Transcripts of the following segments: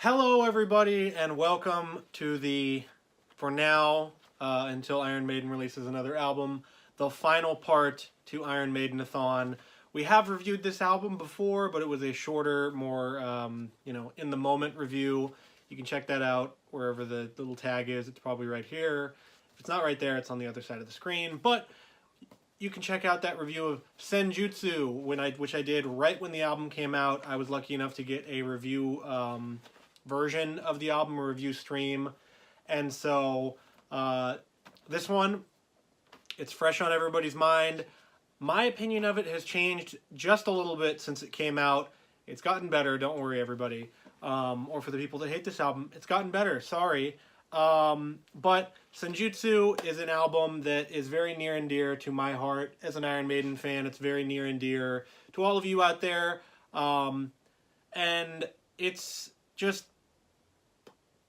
Hello everybody and welcome to the, for now, until Iron Maiden releases another album, the final part to Iron Maiden-A-Thon. We have reviewed this album before, but it was a shorter, more, in the moment review. You can check that out wherever the little tag is. It's probably right here. If it's not right there, it's on the other side of the screen. But you can check out that review of Senjutsu, which I did right when the album came out. I was lucky enough to get a review version of the album, a review stream. And so this one, it's fresh on everybody's mind. My opinion of it has changed just a little bit since it came out. It's gotten better, don't worry everybody. Or for the people that hate this album, it's gotten better, sorry. But Senjutsu is an album that is very near and dear to my heart as an Iron Maiden fan. It's very near and dear to all of you out there. And it's just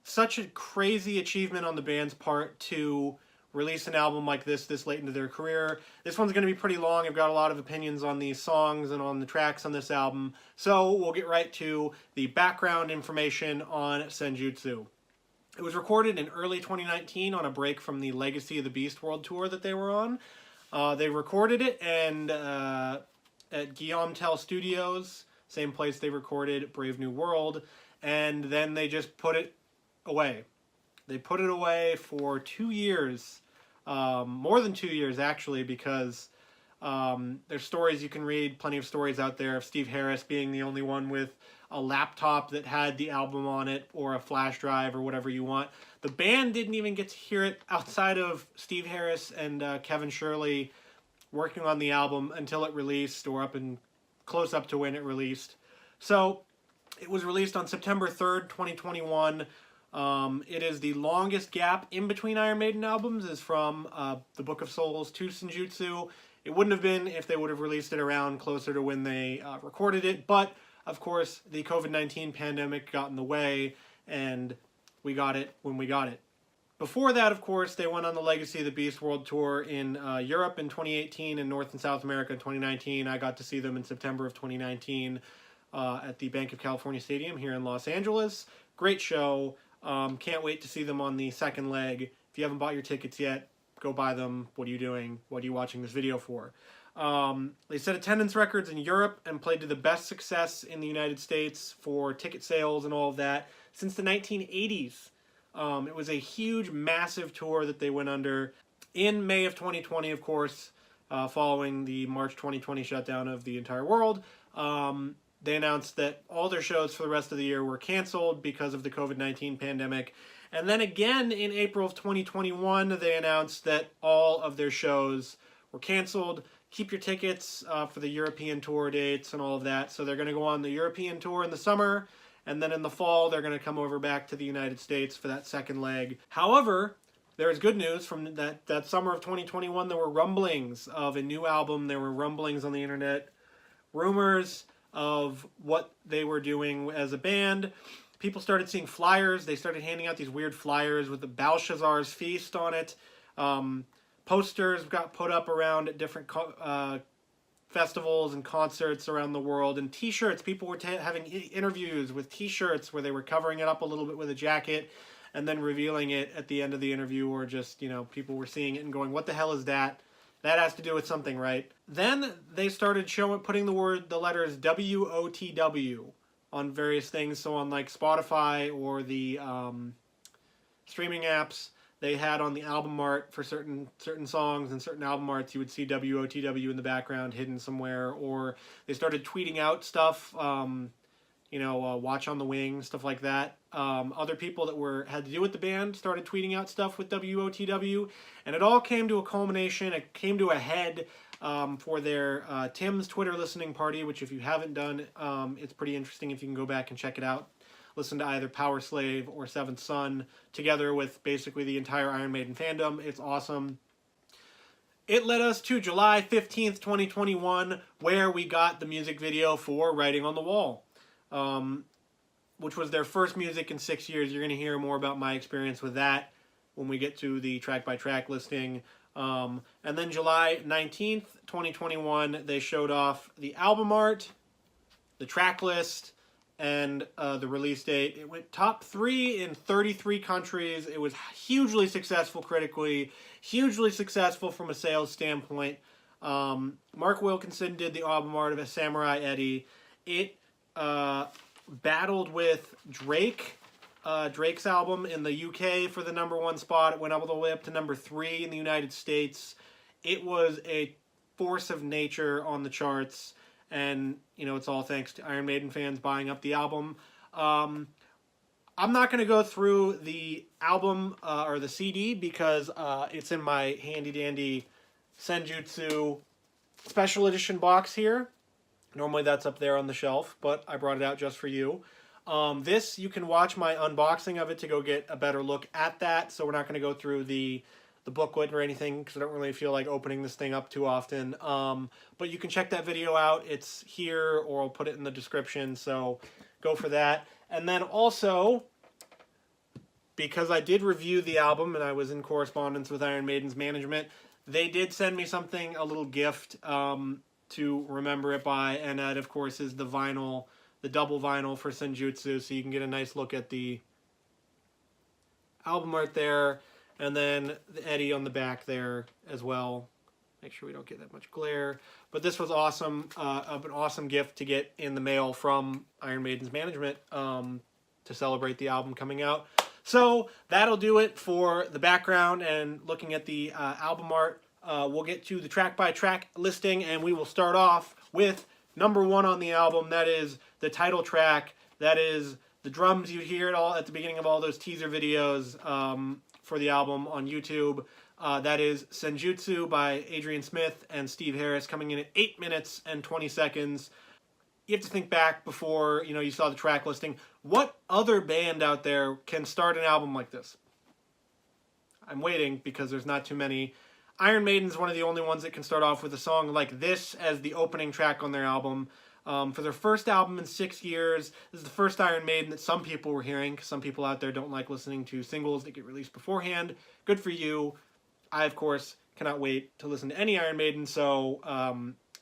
such a crazy achievement on the band's part to release an album like this late into their career. This one's going to be pretty long. I've got a lot of opinions on these songs and on the tracks on this album. So we'll get right to the background information on Senjutsu. It was recorded in early 2019 on a break from the Legacy of the Beast World Tour that they were on. They recorded it at Guillaume Tell Studios, same place they recorded Brave New World, and then they just put it away. They put it away for 2 years, more than 2 years actually, because there's stories you can read, plenty of stories out there of Steve Harris being the only one with a laptop that had the album on it, or a flash drive, or whatever you want. The band didn't even get to hear it outside of Steve Harris and Kevin Shirley working on the album until it released, or close up to when it released. So it was released on September 3rd, 2021. It is the longest gap in between Iron Maiden albums, is from the Book of Souls to Senjutsu. It wouldn't have been if they would have released it around closer to when they recorded it, but of course the COVID-19 pandemic got in the way, and we got it when we got it. Before that, of course, they went on the Legacy of the Beast World Tour in Europe in 2018 and North and South America in 2019. I got to see them in September of 2019 at the Bank of California Stadium here in Los Angeles. Great show. Can't wait to see them on the second leg. If you haven't bought your tickets yet, go buy them. What are you doing? What are you watching this video for? They set attendance records in Europe and played to the best success in the United States for ticket sales and all of that since the 1980s. It was a huge, massive tour that they went under in May of 2020, of course, following the March 2020 shutdown of the entire world. They announced that all their shows for the rest of the year were canceled because of the COVID-19 pandemic. And then again in April of 2021, they announced that all of their shows were canceled. Keep your tickets for the European tour dates and all of that. So they're going to go on the European tour in the summer, and then in the fall they're going to come over back to the United States for that second leg. However, there is good news. From that summer of 2021, there were rumblings of a new album. There were rumblings on the internet, rumors of what they were doing as a band. People started seeing flyers. They started handing out these weird flyers with the Belshazzar's Feast on it. Posters got put up around at different festivals and concerts around the world, and t-shirts. People were having interviews with t-shirts where they were covering it up a little bit with a jacket and then revealing it at the end of the interview, or just, people were seeing it and going, what the hell is that? That has to do with something, right? Then they started putting the letters WOTW on various things. So on like Spotify or the streaming apps, they had on the album art for certain songs and certain album arts, you would see WOTW in the background hidden somewhere. Or they started tweeting out stuff, Watch on the Wing, stuff like that. Other people that had to do with the band started tweeting out stuff with WOTW, and it all came to a culmination. It came to a head for their Tim's Twitter listening party, which if you haven't done, it's pretty interesting if you can go back and check it out. Listen to either Powerslave or Seventh Son together with basically the entire Iron Maiden fandom. It's awesome. It led us to July 15th, 2021, where we got the music video for Writing on the Wall, which was their first music in 6 years. You're going to hear more about my experience with that when we get to the track-by-track listing. And then July 19th, 2021, they showed off the album art, the track list, and the release date. It went top 3 in 33 countries. It was hugely successful critically, hugely successful from a sales standpoint. Mark Wilkinson did the album art of a Samurai Eddie. It battled with Drake. Drake's album in the UK for the #1 spot. It went all the way up to #3 in the United States. It was a force of nature on the charts, and you know, it's all thanks to Iron Maiden fans buying up the album. I'm not going to go through the album or the CD because it's in my handy dandy Senjutsu special edition box here. Normally that's up there on the shelf, but I brought it out just for you. This, you can watch my unboxing of it to go get a better look at that, so we're not going to go through the booklet or anything because I don't really feel like opening this thing up too often. But you can check that video out. It's here, or I'll put it in the description, so go for that. And then also, because I did review the album and I was in correspondence with Iron Maiden's management, they did send me something, a little gift to remember it by, and that, of course, is the vinyl, the double vinyl for Senjutsu, so you can get a nice look at the album art there, and then the Eddie on the back there as well. Make sure we don't get that much glare. But this was awesome, an awesome gift to get in the mail from Iron Maiden's management to celebrate the album coming out. So that'll do it for the background and looking at the album art. We'll get to the track-by-track listing, and we will start off with #1 on the album. That is the title track. That is the drums you hear it all at the beginning of all those teaser videos for the album on YouTube. That is Senjutsu by Adrian Smith and Steve Harris, coming in at 8 minutes and 20 seconds. You have to think back before you saw the track listing. What other band out there can start an album like this? I'm waiting because there's not too many. Iron Maiden's one of the only ones that can start off with a song like this as the opening track on their album. For their first album in 6 years, this is the first Iron Maiden that some people were hearing, because some people out there don't like listening to singles that get released beforehand. Good for you. I, of course, cannot wait to listen to any Iron Maiden, so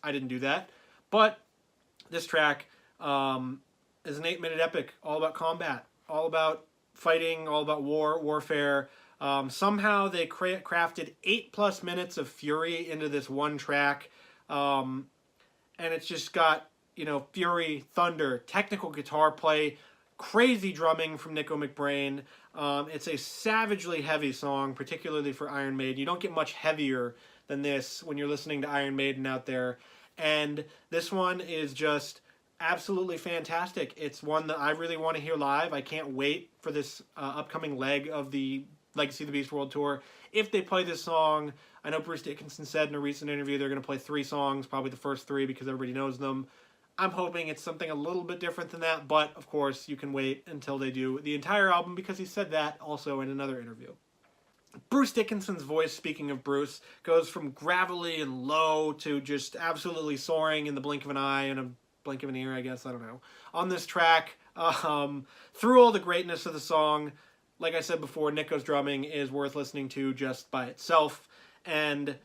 I didn't do that. But this track is an 8-minute epic, all about combat, all about fighting, all about warfare. Somehow they crafted 8+ minutes of fury into this one track, and it's just got fury, thunder, technical guitar play, crazy drumming from Nico McBrain. It's a savagely heavy song, particularly for Iron Maiden. You don't get much heavier than this when you're listening to Iron Maiden out there. And this one is just absolutely fantastic. It's one that I really want to hear live. I can't wait for this upcoming leg of the Legacy of the Beast World Tour. If they play this song, I know Bruce Dickinson said in a recent interview they're going to play 3 songs, probably the first 3 because everybody knows them. I'm hoping it's something a little bit different than that, but of course you can wait until they do the entire album because he said that also in another interview. Bruce Dickinson's voice, speaking of Bruce, goes from gravelly and low to just absolutely soaring in the blink of an eye and a blink of an ear, I guess, I don't know. On this track, through all the greatness of the song, like I said before, Nico's drumming is worth listening to just by itself, and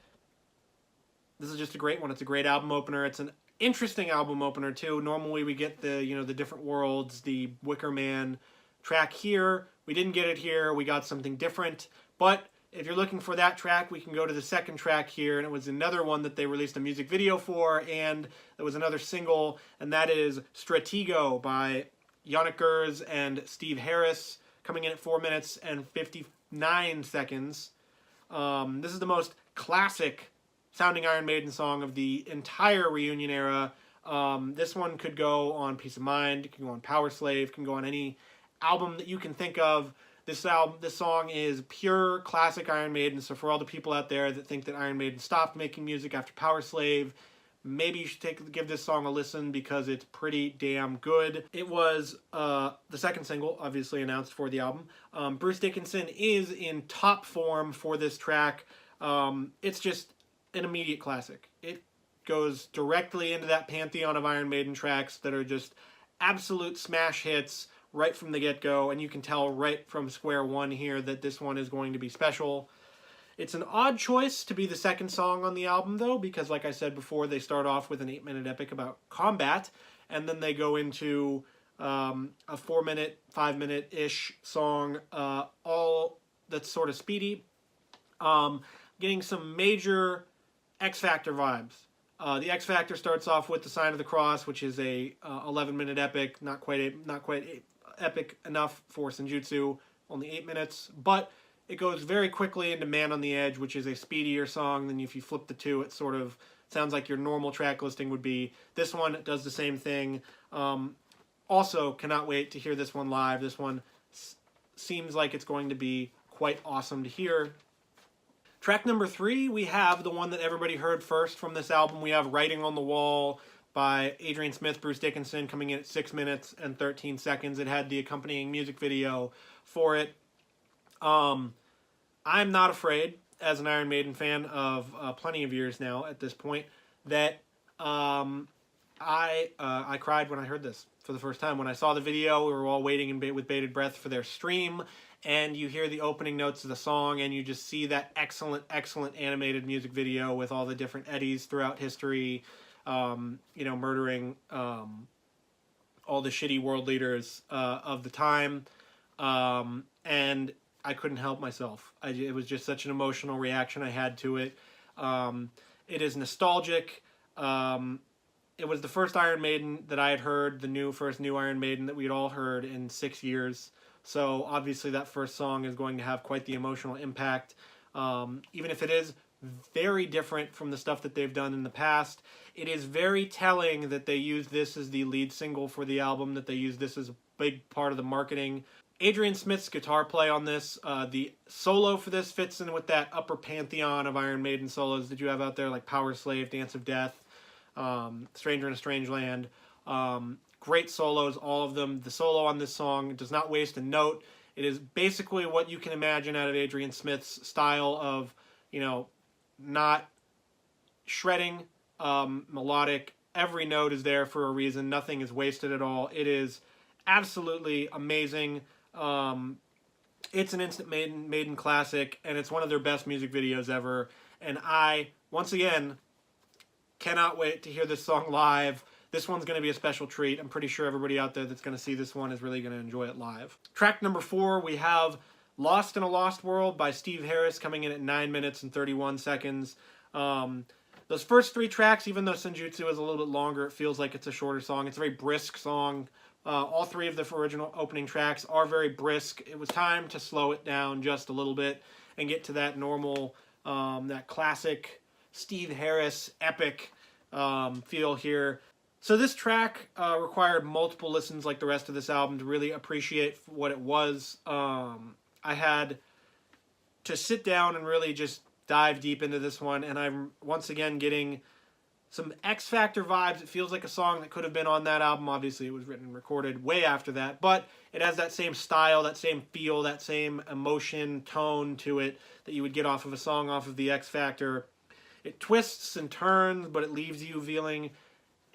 this is just a great one. It's a great album opener. It's an interesting album opener too. Normally we get the the different worlds, the Wicker Man track here. We didn't get it here. We got something different. But if you're looking for that track, we can go to the second track here, and it was another one that they released a music video for, and it was another single, and that is Stratego by Yannick Gers and Steve Harris, coming in at 4 minutes and 59 seconds. This is the most classic sounding Iron Maiden song of the entire reunion era. This one could go on Peace of Mind, it can go on Powerslave, can go on any album that you can think of. This song is pure classic Iron Maiden, so for all the people out there that think that Iron Maiden stopped making music after Powerslave, maybe you should give this song a listen because it's pretty damn good. It was the second single, obviously announced for the album. Bruce Dickinson is in top form for this track. It's just an immediate classic. It goes directly into that pantheon of Iron Maiden tracks that are just absolute smash hits right from the get-go, and you can tell right from square one here that this one is going to be special. It's an odd choice to be the second song on the album, though, because like I said before, they start off with an 8-minute epic about combat, and then they go into a 4-minute, 5-minute-ish song, all that's sort of speedy. Getting some major X Factor vibes. The X Factor starts off with the Sign of the Cross, which is a 11-minute epic, not quite epic enough for Senjutsu, only 8 minutes, but it goes very quickly into Man on the Edge, which is a speedier song. Then if you flip the two, it sort of sounds like your normal track listing would be. This one does the same thing. Also, cannot wait to hear this one live. This one seems like it's going to be quite awesome to hear. Track number 3, we have the one that everybody heard first from this album. We have Writing on the Wall by Adrian Smith, Bruce Dickinson, coming in at 6 minutes and 13 seconds. It had the accompanying music video for it. I'm not afraid, as an Iron Maiden fan of plenty of years now at this point, that I cried when I heard this for the first time. When I saw the video, we were all waiting with bated breath for their stream, and you hear the opening notes of the song, and you just see that excellent, excellent animated music video with all the different Eddies throughout history, murdering all the shitty world leaders of the time, and I couldn't help myself. It was just such an emotional reaction I had to it. It is nostalgic. It was the first Iron Maiden that I had heard, the first new Iron Maiden that we had all heard in 6 years. So obviously that first song is going to have quite the emotional impact. Even if it is very different from the stuff that they've done in the past, it is very telling that they used this as the lead single for the album, that they used this as a big part of the marketing. Adrian Smith's guitar play on this, the solo for this fits in with that upper pantheon of Iron Maiden solos that you have out there, like Powerslave, Dance of Death, Stranger in a Strange Land. Great solos, all of them. The solo on this song does not waste a note. It is basically what you can imagine out of Adrian Smith's style of, not shredding, melodic. Every note is there for a reason. Nothing is wasted at all. It is absolutely amazing. It's an instant Maiden classic, and it's one of their best music videos ever. And I, once again, cannot wait to hear this song live. This one's going to be a special treat. I'm pretty sure everybody out there that's going to see this one is really going to enjoy it live. Track number 4, we have Lost in a Lost World by Steve Harris, coming in at 9 minutes and 31 seconds. Those first 3 tracks, even though Senjutsu is a little bit longer, it feels like it's a shorter song. It's a very brisk song. All 3 of the original opening tracks are very brisk. It was time to slow it down just a little bit and get to that normal, that classic Steve Harris epic feel here. So this track required multiple listens like the rest of this album to really appreciate what it was. I had to sit down and really just dive deep into this one, and I'm once again getting some X Factor vibes. It feels like a song that could have been on that album. Obviously, it was written and recorded way after that, but it has that same style, that same feel, that same emotion, tone to it that you would get off of a song off of the X Factor. It twists and turns, but it leaves you feeling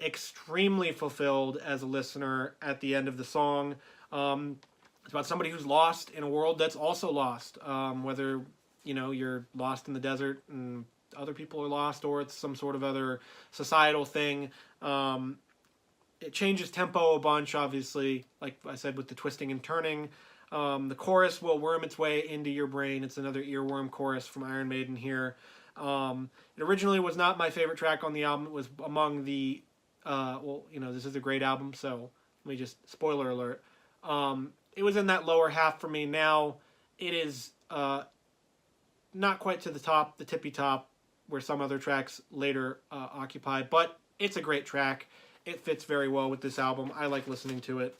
extremely fulfilled as a listener at the end of the song. It's about somebody who's lost in a world that's also lost, whether you're lost in the desert and other people are lost, or it's some sort of other societal thing. It changes tempo a bunch, obviously, like I said, with the twisting and turning. The chorus will worm its way into your brain. It's another earworm chorus from Iron Maiden here. It originally was not my favorite track on the album. It was among the this is a great album, so let me just, spoiler alert. It was in that lower half for me. Now it is not quite to the tippy top, where some other tracks later occupy, but it's a great track. It fits very well with this album. I like listening to it.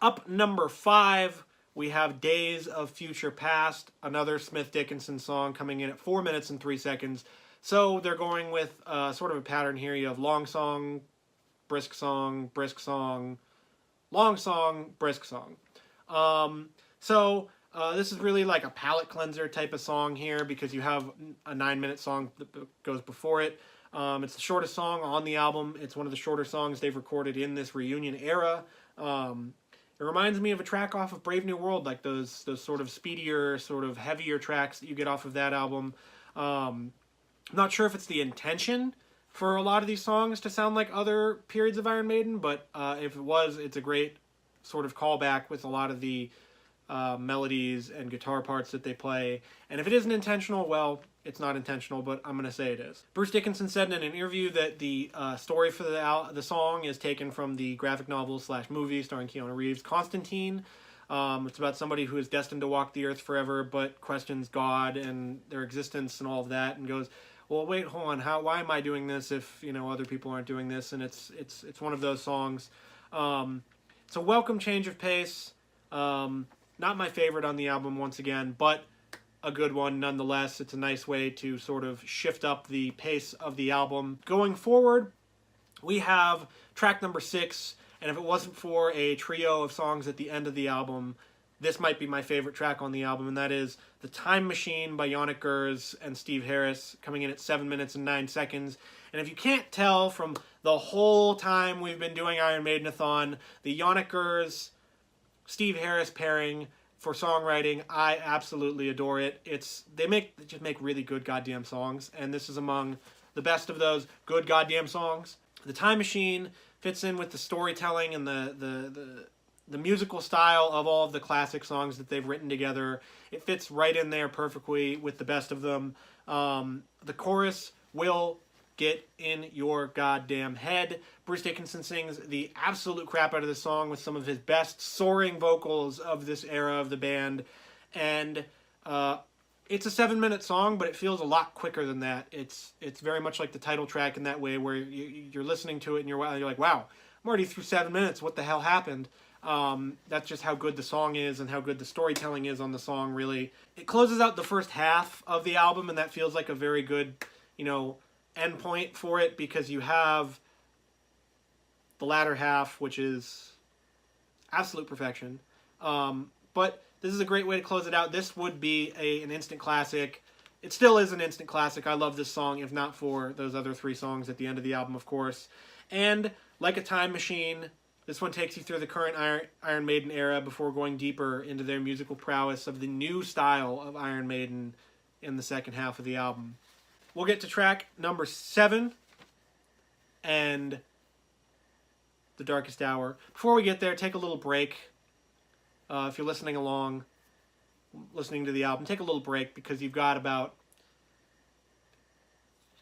Up number 5, we have Days of Future Past, another Smith Dickinson song, coming in at 4 minutes and 3 seconds. So they're going with sort of a pattern here. You have long song, brisk song, brisk song, long song, brisk song. This is really like a palate cleanser type of song here, because you have a 9-minute song that goes before it. It's the shortest song on the album. It's one of the shorter songs they've recorded in this reunion era. It reminds me of a track off of Brave New World, like those sort of speedier, sort of heavier tracks that you get off of that album. I'm not sure if it's the intention for a lot of these songs to sound like other periods of Iron Maiden, but if it was, it's a great sort of callback with a lot of the melodies and guitar parts that they play. And if it isn't intentional, well, it's not intentional, but I'm going to say it is. Bruce Dickinson said in an interview that the story for the song is taken from the graphic novel / movie starring Keanu Reeves, Constantine. It's about somebody who is destined to walk the earth forever, but questions God and their existence and all of that, and goes, well, wait, hold on, why am I doing this if, you know, other people aren't doing this? And it's one of those songs. It's a welcome change of pace. Not my favorite on the album, once again, but a good one nonetheless. It's a nice way to sort of shift up the pace of the album. Going forward, we have track number 6, and if it wasn't for a trio of songs at the end of the album, this might be my favorite track on the album, and that is The Time Machine by Yannick Gers and Steve Harris, coming in at 7 minutes and 9 seconds. And if you can't tell from the whole time we've been doing Iron Maiden-A-Thon, the Yannick Gers, Steve Harris pairing for songwriting, I absolutely adore it. They just make really good goddamn songs, and this is among the best of those good goddamn songs. The Time Machine fits in with the storytelling and the musical style of all of the classic songs that they've written together. It fits right in there perfectly with the best of them. The chorus will get in your goddamn head. Bruce Dickinson sings the absolute crap out of the song with some of his best soaring vocals of this era of the band. And it's a 7-minute song, but it feels a lot quicker than that. It's very much like the title track in that way, where you're listening to it and you're like, wow, I'm already through 7 minutes. What the hell happened? That's just how good the song is and how good the storytelling is on the song, really. It closes out the first half of the album, and that feels like a very good, you know, end point for it, because you have the latter half, which is absolute perfection. But this is a great way to close it out. This would be an instant classic. It still is an instant classic. I love this song, if not for those other 3 songs at the end of the album, of course. And like a time machine, this one takes you through the current Iron Maiden era before going deeper into their musical prowess of the new style of Iron Maiden in the second half of the album. We'll get to track number 7 and The Darkest Hour. Before we get there, take a little break. If you're listening along, listening to the album, take a little break, because you've got about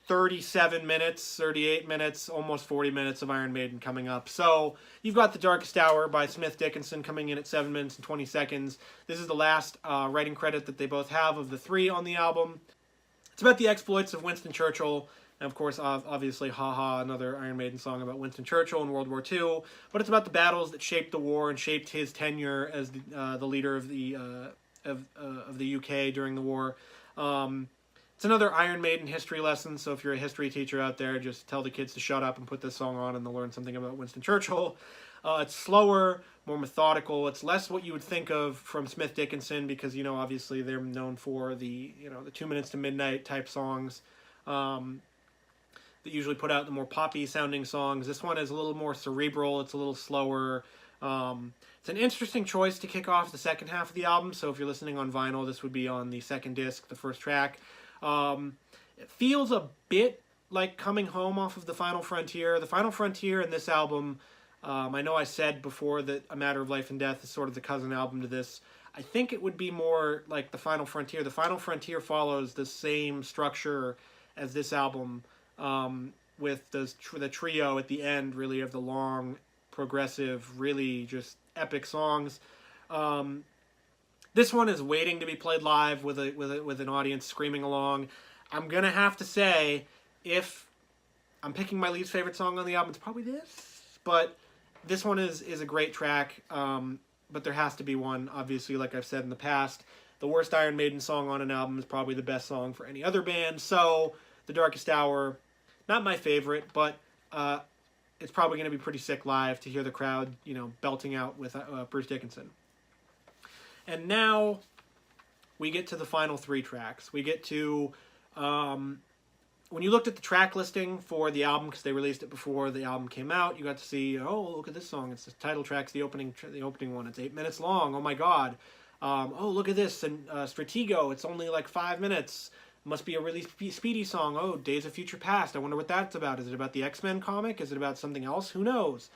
37 minutes, 38 minutes, almost 40 minutes of Iron Maiden coming up. So you've got The Darkest Hour by Smith Dickinson coming in at 7 minutes and 20 seconds. This is the last writing credit that they both have of the 3 on the album. It's about the exploits of Winston Churchill, and of course, obviously, Ha Ha, another Iron Maiden song about Winston Churchill in World War II. But it's about the battles that shaped the war and shaped his tenure as the leader of the UK during the war. It's another Iron Maiden history lesson, so if you're a history teacher out there, just tell the kids to shut up and put this song on, and they'll learn something about Winston Churchill. It's slower, more methodical. It's less what you would think of from Smith Dickinson, because, you know, obviously they're known for the 2 Minutes to Midnight type songs that usually put out the more poppy sounding songs. This one is a little more cerebral. It's a little slower. It's an interesting choice to kick off the second half of the album, so if you're listening on vinyl, this would be on the second disc, the first track. It feels a bit like Coming Home off of The Final Frontier. The Final Frontier in this album, I know I said before that A Matter of Life and Death is sort of the cousin album to this. I think it would be more like The Final Frontier. The Final Frontier follows the same structure as this album, with the trio at the end, really, of the long, progressive, really just epic songs. This one is waiting to be played live with an audience screaming along. I'm gonna have to say, if I'm picking my least favorite song on the album, it's probably this. But this one is a great track. But there has to be one, obviously, like I've said in the past. The worst Iron Maiden song on an album is probably the best song for any other band. So, The Darkest Hour, not my favorite, but it's probably going to be pretty sick live to hear the crowd, belting out with Bruce Dickinson. And now we get to the final 3 tracks. We get to, when you looked at the track listing for the album, because they released it before the album came out, you got to see, oh, look at this song. It's the title track's the opening one. It's 8 minutes long. Oh my God. Oh, look at this. And Stratego, it's only like 5 minutes. Must be a really speedy song. Oh, Days of Future Past. I wonder what that's about. Is it about the X-Men comic? Is it about something else? Who knows?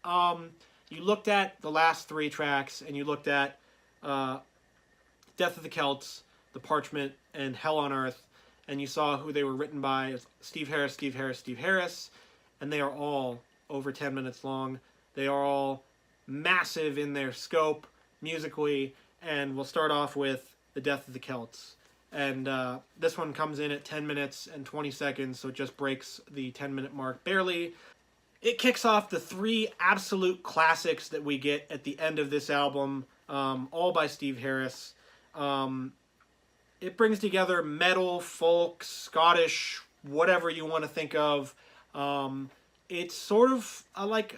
You looked at the last 3 tracks, and you looked at Death of the Celts, The Parchment, and Hell on Earth, and you saw who they were written by. It's Steve Harris, Steve Harris, Steve Harris, and they are all over 10 minutes long. They are all massive in their scope musically, and we'll start off with The Death of the Celts. And this one comes in at 10 minutes and 20 seconds, so it just breaks the 10-minute mark barely. It kicks off the 3 absolute classics that we get at the end of this album, all by Steve Harris. It brings together metal, folk, Scottish, whatever you want to think of. It's sort of like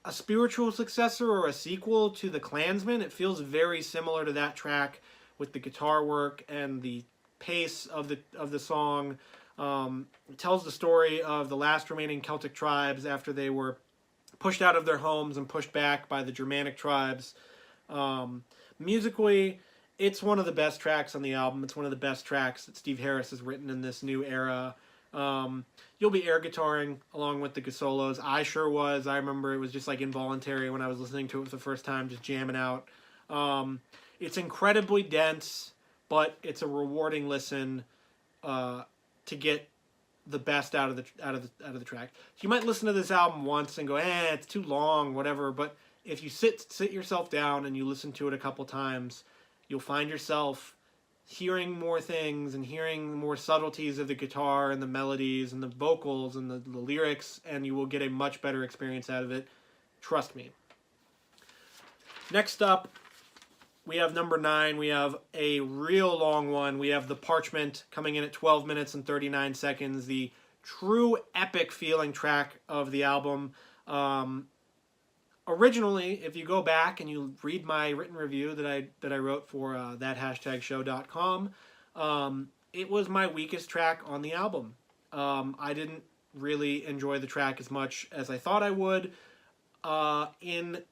a spiritual successor or a sequel to The Klansman. It feels very similar to that track with the guitar work and the pace of the song. It tells the story of the last remaining Celtic tribes after they were pushed out of their homes and pushed back by the Germanic tribes. Musically, it's one of the best tracks on the album. It's one of the best tracks that Steve Harris has written in this new era. You'll be air guitaring along with the solos. I sure was. I remember it was just like involuntary when I was listening to it for the first time, just jamming out. It's incredibly dense, but it's a rewarding listen to get the best out of the track. You might listen to this album once and go, it's too long, whatever. But if you sit yourself down and you listen to it a couple times, you'll find yourself hearing more things and hearing more subtleties of the guitar and the melodies and the vocals and the lyrics, and you will get a much better experience out of it. Trust me. Next up, we have number 9. We have a real long one. We have The Parchment coming in at 12 minutes and 39 seconds. The true epic feeling track of the album. Originally, if you go back and you read my written review that I wrote for that#show.com, it was my weakest track on the album. I didn't really enjoy the track as much as I thought I would. In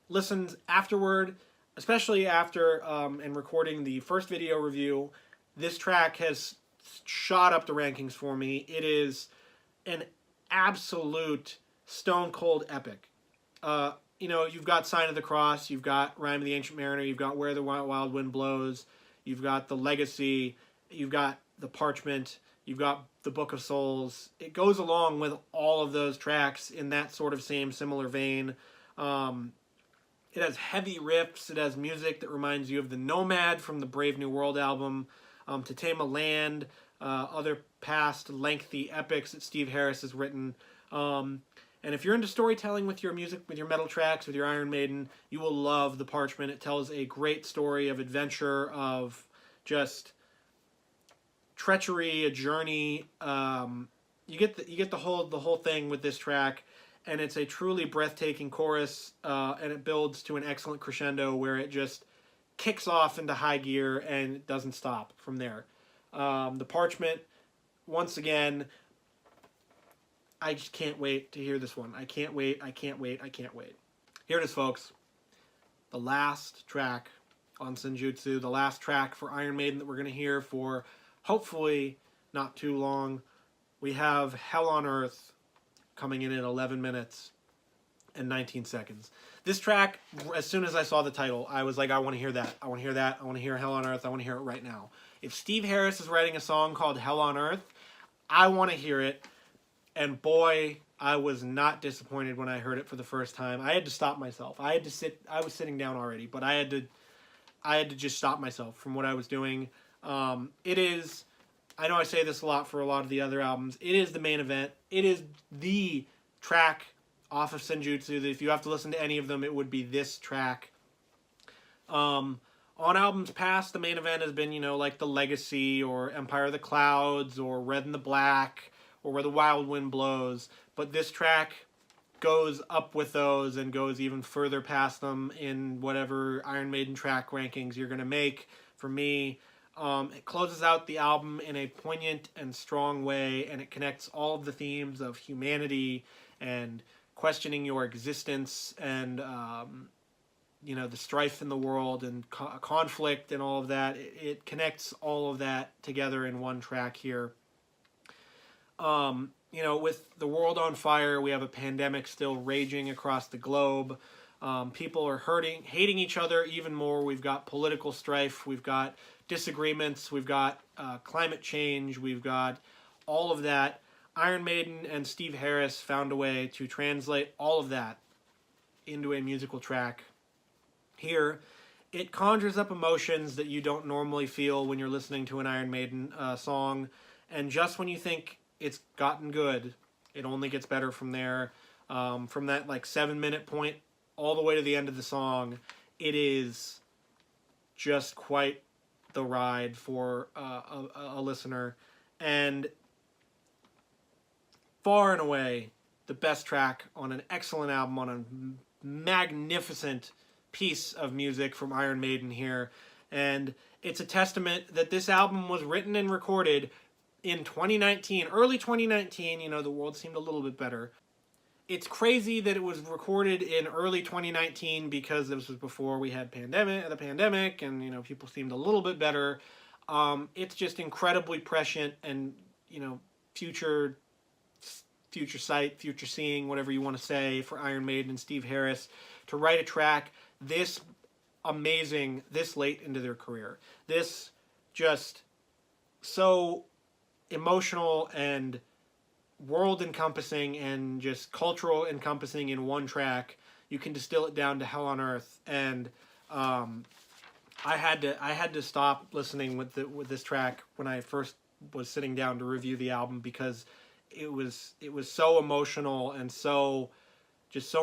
listens afterward, especially after and recording the first video review, this track has shot up the rankings for me. It is an absolute stone cold epic. You've got Sign of the Cross, you've got Rime of the Ancient Mariner, you've got Where the Wild Wind Blows, you've got The Legacy, you've got The Parchment, you've got The Book of Souls. It goes along with all of those tracks in that sort of similar vein. It has heavy riffs, it has music that reminds you of The Nomad from the Brave New World album, To Tame a Land, other past lengthy epics that Steve Harris has written. And if you're into storytelling with your music, with your metal tracks, with your Iron Maiden, you will love The Parchment. It tells a great story of adventure, of just treachery, a journey. You get the whole thing with this track, and it's a truly breathtaking chorus, and it builds to an excellent crescendo where it just kicks off into high gear and it doesn't stop from there. The Parchment, once again, I just can't wait to hear this one. I can't wait. Here it is, folks. The last track on Senjutsu, the last track for Iron Maiden that we're going to hear for hopefully not too long. We have Hell on Earth coming in at 11 minutes and 19 seconds. This track, as soon as I saw the title, I was like, I want to hear that. I want to hear that. I want to hear Hell on Earth. I want to hear it right now. If Steve Harris is writing a song called Hell on Earth, I want to hear it. And boy, I was not disappointed when I heard it for the first time. I had to stop myself. I was sitting down already, but I had to just stop myself from what I was doing. It is, I know I say this a lot for a lot of the other albums, it is the main event. It is the track off of Senjutsu that if you have to listen to any of them, it would be this track. On albums past, the main event has been, like The Legacy or Empire of the Clouds or Red and the Black, or Where the Wild Wind Blows, but this track goes up with those and goes even further past them in whatever Iron Maiden track rankings you're going to make. For me, it closes out the album in a poignant and strong way, and it connects all of the themes of humanity and questioning your existence and the strife in the world and conflict and all of that. It connects all of that together in one track here. With the world on fire, we have a pandemic still raging across the globe. People are hating each other even more. We've got political strife, we've got disagreements, we've got climate change, we've got all of that. Iron Maiden and Steve Harris found a way to translate all of that into a musical track. Here, it conjures up emotions that you don't normally feel when you're listening to an Iron Maiden song, and just when you think it's gotten good, it only gets better from there. From that 7-minute point all the way to the end of the song, it is just quite the ride for a listener, and far and away the best track on an excellent album, on a magnificent piece of music from Iron Maiden here. And it's a testament that this album was written and recorded in 2019, early 2019. The world seemed a little bit better. It's crazy that it was recorded in early 2019 because this was before we had the pandemic, and people seemed a little bit better. It's just incredibly prescient and future sight, future seeing, whatever you want to say, for Iron Maiden and Steve Harris to write a track this amazing this late into their career. This just so emotional and world encompassing and just cultural encompassing in one track. You can distill it down to Hell on Earth, and I had to stop listening with this track when I first was sitting down to review the album, because it was so emotional and so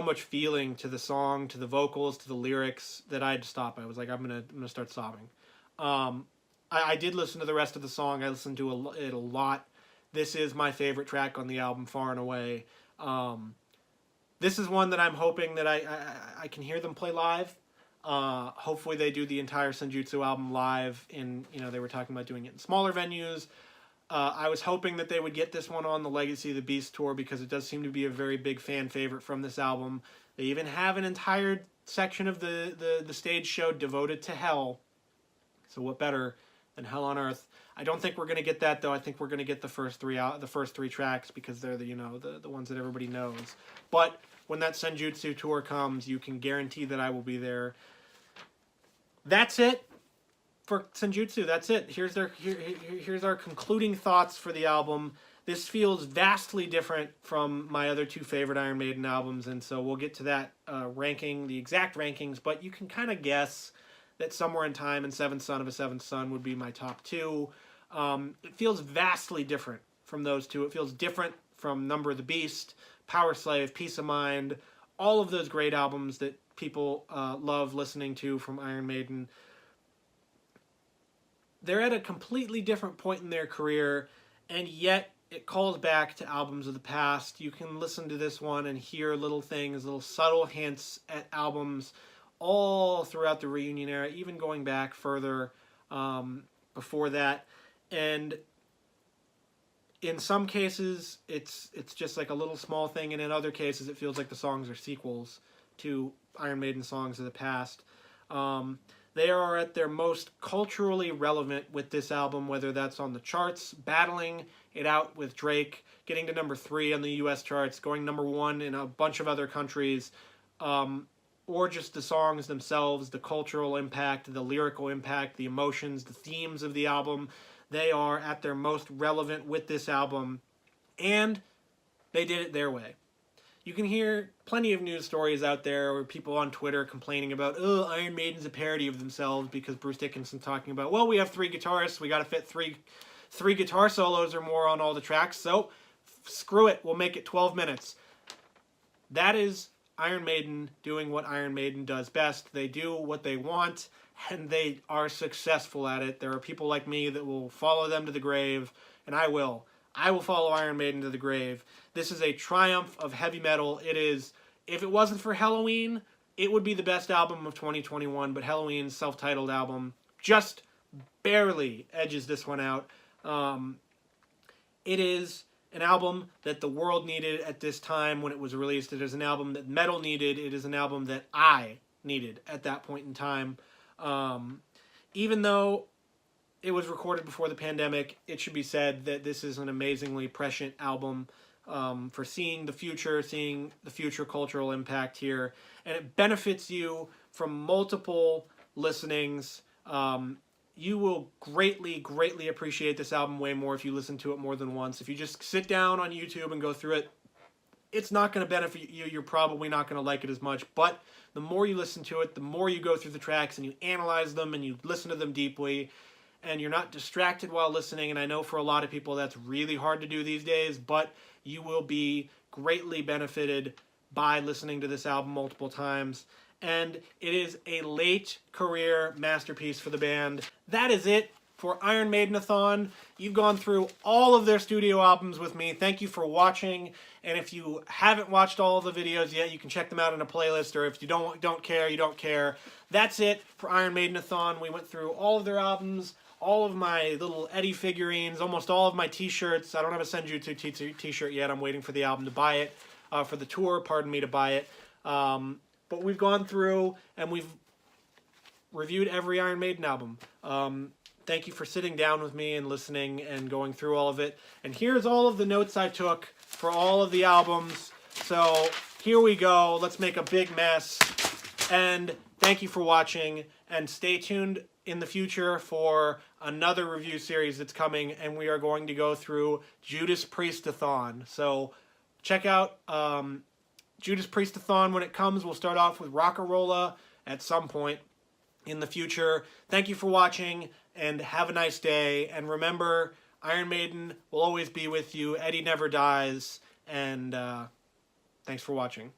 much feeling to the song, to the vocals, to the lyrics, that I had to stop. I was like, I'm gonna start sobbing. I did listen to the rest of the song. I listened to it a lot. This is my favorite track on the album, far and away. This is one that I'm hoping that I can hear them play live. Hopefully they do the entire Senjutsu album live. They were talking about doing it in smaller venues. I was hoping that they would get this one on the Legacy of the Beast tour, because it does seem to be a very big fan favorite from this album. They even have an entire section of the stage show devoted to Hell. So what better than Hell on Earth? I don't think we're going to get that, though. I think we're going to get the first three tracks, because they're the ones that everybody knows. But when that Senjutsu tour comes, you can guarantee that I will be there. That's it for Senjutsu. That's it. Here's our concluding thoughts for the album. This feels vastly different from my other two favorite Iron Maiden albums, and so we'll get to that ranking, the exact rankings, but you can kind of guess that Somewhere in Time and Seventh Son of a Seventh Son would be my top two. It feels vastly different from those two. It feels different from Number of the Beast, Powerslave, Peace of Mind, all of those great albums that people love listening to from Iron Maiden. They're at a completely different point in their career, and yet it calls back to albums of the past. You can listen to this one and hear little things, little subtle hints at albums all throughout the reunion era, even going back further before that. And in some cases, it's just like a little small thing, and in other cases, it feels like the songs are sequels to Iron Maiden songs of the past. They are at their most culturally relevant with this album, whether that's on the charts, battling it out with Drake, getting to number 3 on the US charts, going number 1 in a bunch of other countries, or just the songs themselves, the cultural impact, the lyrical impact, the emotions, the themes of the album. They are at their most relevant with this album, and they did it their way. You can hear plenty of news stories out there or people on Twitter complaining about, oh, Iron Maiden's a parody of themselves because Bruce Dickinson talking about, well, we have 3 guitarists, we got to fit three guitar solos or more on all the tracks, so screw it, we'll make it 12 minutes. That is Iron Maiden doing what Iron Maiden does best. They do what they want, and they are successful at it. There are people like me that will follow them to the grave, and I will. I will follow Iron Maiden to the grave. This is a triumph of heavy metal. It is, if it wasn't for Halloween, it would be the best album of 2021, but Halloween's self-titled album just barely edges this one out. It is an album that the world needed at this time when it was released. It is an album that metal needed. It is an album that I needed at that point in time. Even though it was recorded before the pandemic, it should be said that this is an amazingly prescient album for seeing the future cultural impact here. And it benefits you from multiple listenings. You will greatly, greatly appreciate this album way more if you listen to it more than once. If you just sit down on YouTube and go through it, it's not going to benefit you. You're probably not going to like it as much. But the more you listen to it, the more you go through the tracks and you analyze them and you listen to them deeply, and you're not distracted while listening. And I know for a lot of people that's really hard to do these days, but you will be greatly benefited by listening to this album multiple times. And it is a late career masterpiece for the band. That is it for Iron Maiden-A-Thon. You've gone through all of their studio albums with me. Thank you for watching. And if you haven't watched all of the videos yet, you can check them out in a playlist, or if you don't care, you don't care. That's it for Iron Maiden-A-Thon. We went through all of their albums, all of my little Eddie figurines, almost all of my t-shirts. I don't have a Senjutsu t-shirt yet. I'm waiting for the album to buy it, for the tour, pardon me, to buy it. But we've gone through and we've reviewed every Iron Maiden album. Thank you for sitting down with me and listening and going through all of it. And here's all of the notes I took for all of the albums. So here we go. Let's make a big mess. And thank you for watching. And stay tuned in the future for another review series that's coming. And we are going to go through Judas Priest-A-Thon. So check out Judas Priest-A-Thon when it comes. We'll start off with Rockarola at some point in the future. Thank you for watching, and have a nice day. And remember, Iron Maiden will always be with you. Eddie never dies. And thanks for watching.